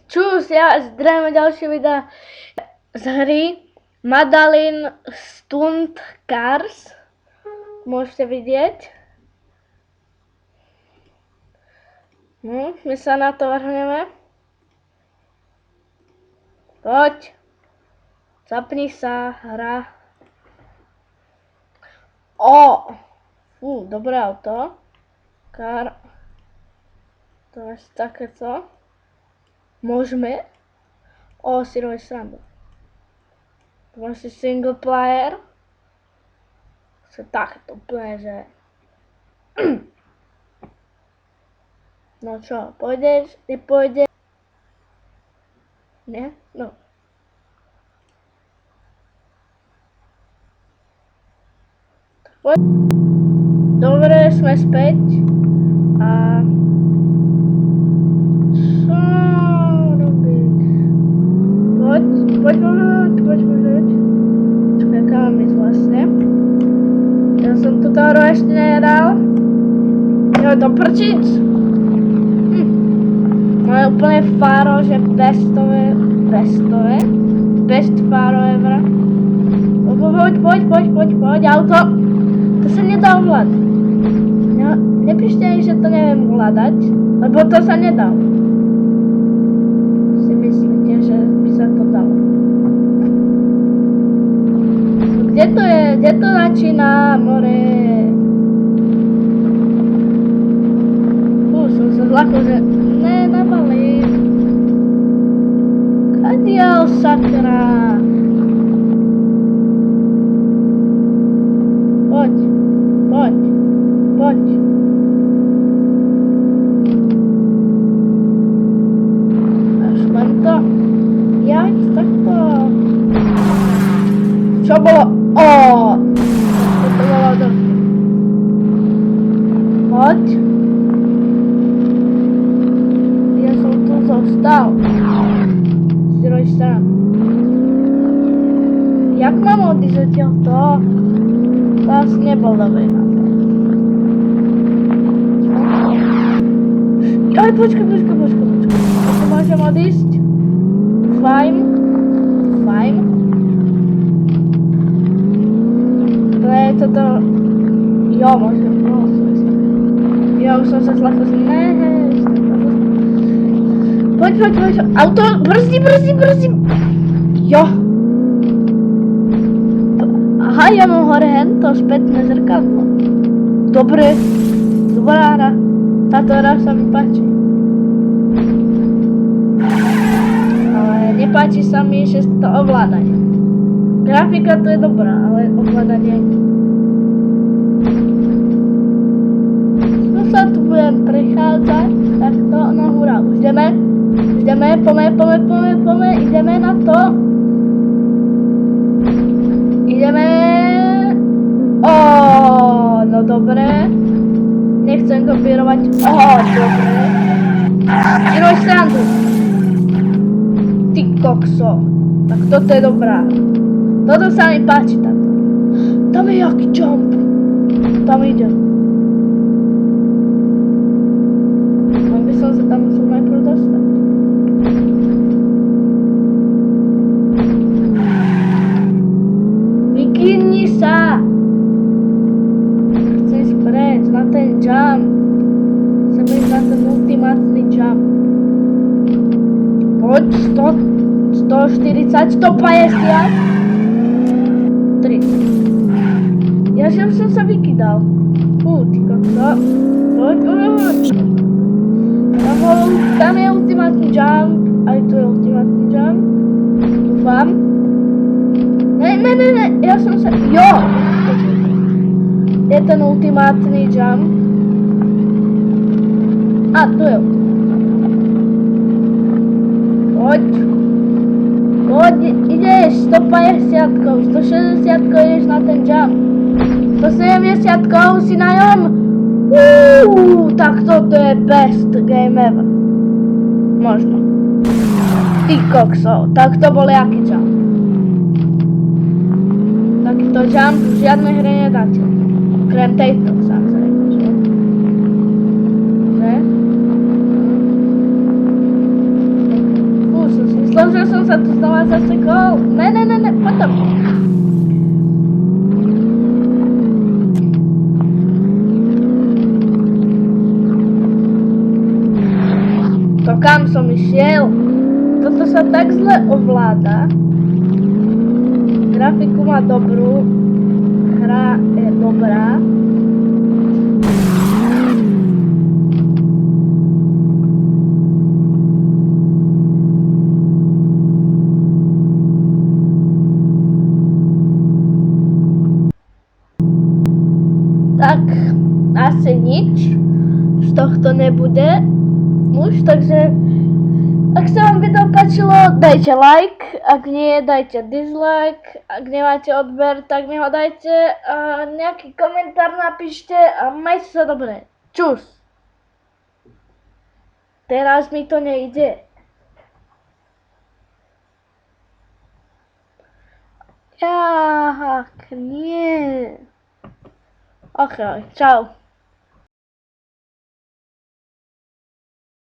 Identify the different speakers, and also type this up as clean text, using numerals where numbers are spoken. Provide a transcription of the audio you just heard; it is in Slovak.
Speaker 1: Čus, ja zdravím ďalšie videa z hry Madalin Stunt Cars. Môžete vidieť. My sa na to vrhneme. Poď. Zapni sa, hra. Dobré auto. To je takéto. Môžeme? Si robiť srandu. To máš si single player. To je takéto úplne, že... No čo, pôjdeš? Ty pôjdeš? Nie? No. Dobre, sme späť. A... Poď. Čakaj, kam ísť vlastne. Ja som túto hru ešte nehral. Jo, do prčic. Moje úplne fáro, že bestové. Best fáro ever. Poď, auto. To sa nedá ovládať. Nepíšte mi, že to neviem ovládať, lebo to sa nedá. Si myslíte, že by sa to dalo. Kde to je? Kde to začína, more? Som sa zlakol, že... Ne, nabalím. Kadiaľ, sakra? Poď. Až len to. Jať, takto. Čo bolo? Toto bolo dobré. Poď. Ja som tu zostal. Zdroj stran. Jak mám odísť odtiaľto? To asi nebol dobrý nápad. Aj, počkaj. Ako môžem odísť? Fajn. To je toto... Jo, môžem. Jo, už som sa zlako Poď. Auto, brzdi. Jo. Aha, ja mám hore hento, spätné zrkadlo. Dobrá hra. Táto hra sa mi páči. Ale nepáči sa mi, že to ovládanie. Grafika to je dobrá, ale ovládanie nie. No sa tu budem prechádzať, takto, no hurá, už ideme, poďme, ideme na to. No dobre. Nechcem kopírovať. Dobre. Žiroj srandu. Ty kokso. Tak toto je dobrá. Toto sa mi páči táto. Tam je jaký jump. Tam idem. By som sa tam musel najprv dostať. Vykývni sa. Chcem ísť preč na ten jump. Chcem ísť na ten ultimátny jump. Poď, 140, 150. 3. Ja že už som sa vykydal. Ty kokso. Poď. Tam je ultimátny jump. Aj tu je ultimátny jump. Dúfam. Ne, ja som sa... Jo! Je ten ultimátny jump. Tu je Poď, ideš 150, 160 ideš na ten jump. 170 si na ňom. Tak toto je best game ever. Možno. Ty kokso, tak to bol jaký jump. Takýto jump v žiadnej hre nedáte. Okrem tejto, samozrejme, že? že som sa tu znova zasekol. Ne, potom. To kam som išiel? Toto sa tak zle ovláda. Grafiku má dobrú. Hra je dobrá. Tak asi nič z tohto nebude už, takže ak sa vám video páčilo, dajte like, ak nie, dajte dislike, ak nemáte odber, tak mi ho dajte a nejaký komentár napíšte a majte sa dobre. Čus. Teraz mi to nejde. Jak nie. Ok, čau.